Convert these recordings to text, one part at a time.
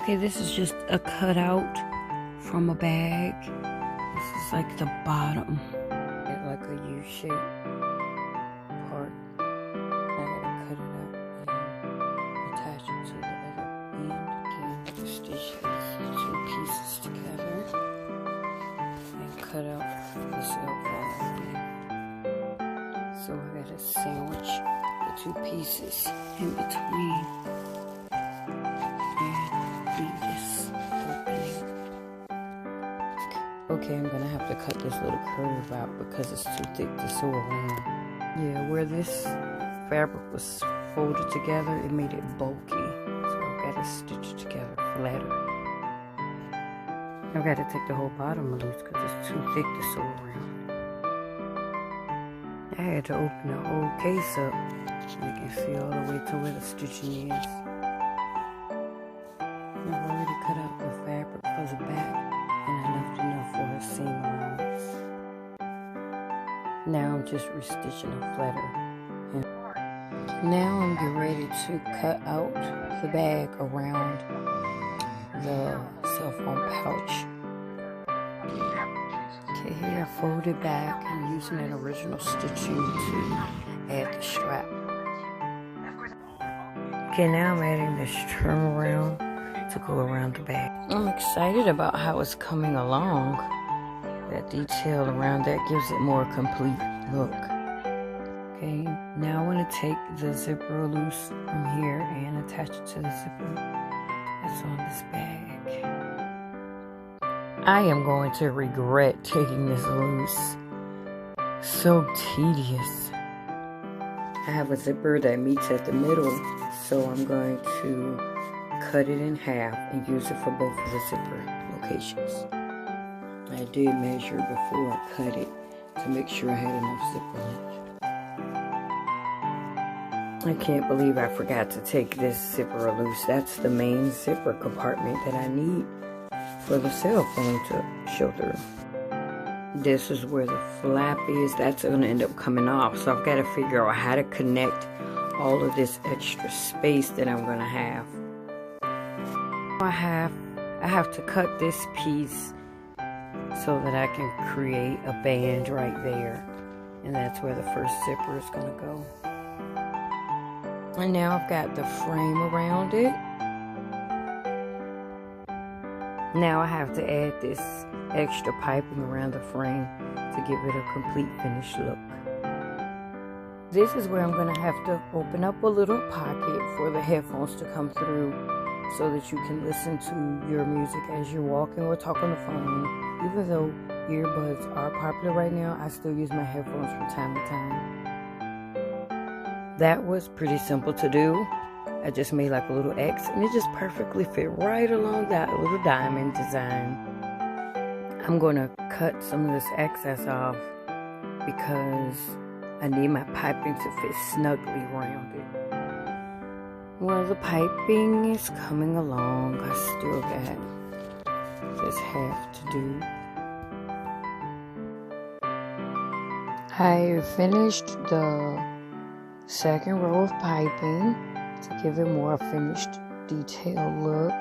Okay, this is just a cutout from a bag. This is like the bottom, like a U-shape part. I gotta cut it up and attach it to the other end. Again, stitch these two pieces together and cut out this elbow. So I gotta sandwich the two pieces in between. Okay, I'm gonna have to cut this little curve out because it's too thick to sew around. Yeah, where this fabric was folded together, it made it bulky. So I've got to stitch it together flatter. I've got to take the whole bottom loose because it's too thick to sew around. I had to open the whole case up so you can see all the way to where the stitching is. I've already cut out the fabric for the back. And I left enough for a seam allowance. Now I'm just restitching a flatter. And now I'm getting ready to cut out the bag around the cell phone pouch. Okay, here I fold it back and using an original stitching to add the strap. Okay, now I'm adding this trim around to go around the bag. I'm excited about how it's coming along. That detail around that gives it more complete look. Okay, now I want to take the zipper loose from here and attach it to the zipper that's on this bag. I am going to regret taking this loose. So tedious. I have a zipper that meets at the middle, so I'm going to cut it in half and use it for both of the zipper locations. I did measure before I cut it to make sure I had enough zipper length. I can't believe I forgot to take this zipper loose. That's the main zipper compartment that I need for the cell phone to show through. This is where the flap is. That's going to end up coming off. So I've got to figure out how to connect all of this extra space that I'm going to have. I have to cut this piece so that I can create a band right there. And that's where the first zipper is going to go. And now I've got the frame around it. Now I have to add this extra piping around the frame to give it a complete finished look. This is where I'm going to have to open up a little pocket for the headphones to come through so that you can listen to your music as you're walking or talk on the phone. Even though earbuds are popular right now, I still use my headphones from time to time. That was pretty simple to do. I just made like a little X and it just perfectly fit right along that little diamond design. I'm going to cut some of this excess off because I need my piping to fit snugly around it. Well, the piping is coming along. I still got this half to do. I finished the second row of piping to give it more finished detailed look.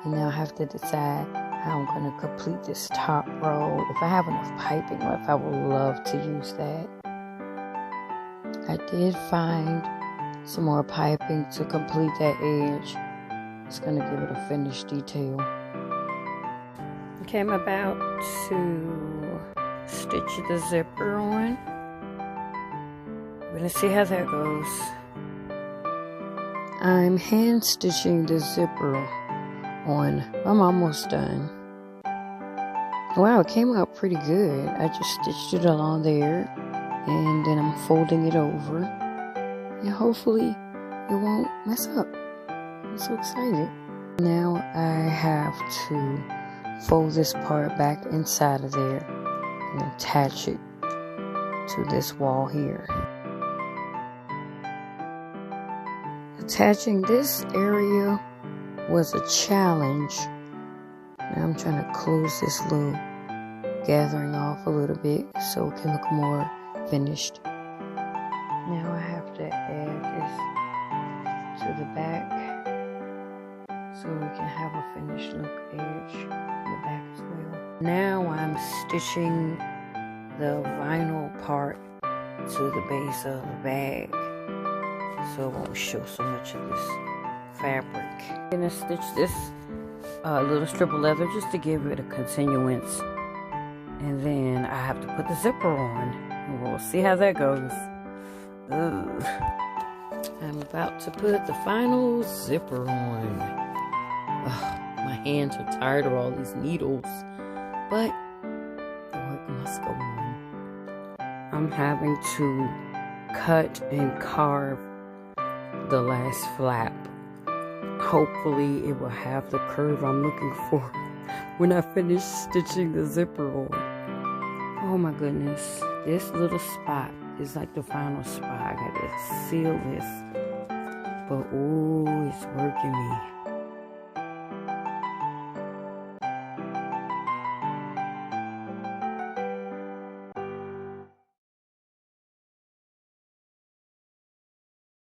And now I have to decide how I'm going to complete this top row. If I have enough piping left, I would love to use that. I did find some more piping to complete that edge. It's going to give it a finished detail. Okay, I'm about to stitch the zipper on. We're going to see how that goes. I'm hand stitching the zipper on. I'm almost done. Wow, it came out pretty good. I just stitched it along there and then I'm folding it over. And hopefully it won't mess up. I'm so excited. Now I have to fold this part back inside of there and attach it to this wall here. Attaching this area was a challenge. Now I'm trying to close this little gathering off a little bit so it can look more finished. Now I have to add this to the back so we can have a finished look edge in the back as well. Now I'm stitching the vinyl part to the base of the bag, so it won't show so much of this fabric. I'm gonna stitch this little strip of leather just to give it a continuance, and then I have to put the zipper on, and we'll see how that goes. Ugh. I'm about to put the final zipper on. Ugh, my hands are tired of all these needles, but the work must go on. I'm having to cut and carve the last flap. Hopefully it will have the curve I'm looking for when I finish stitching the zipper on. Oh my goodness, this little spot is like the final spot. I gotta seal this, but oh, it's working me.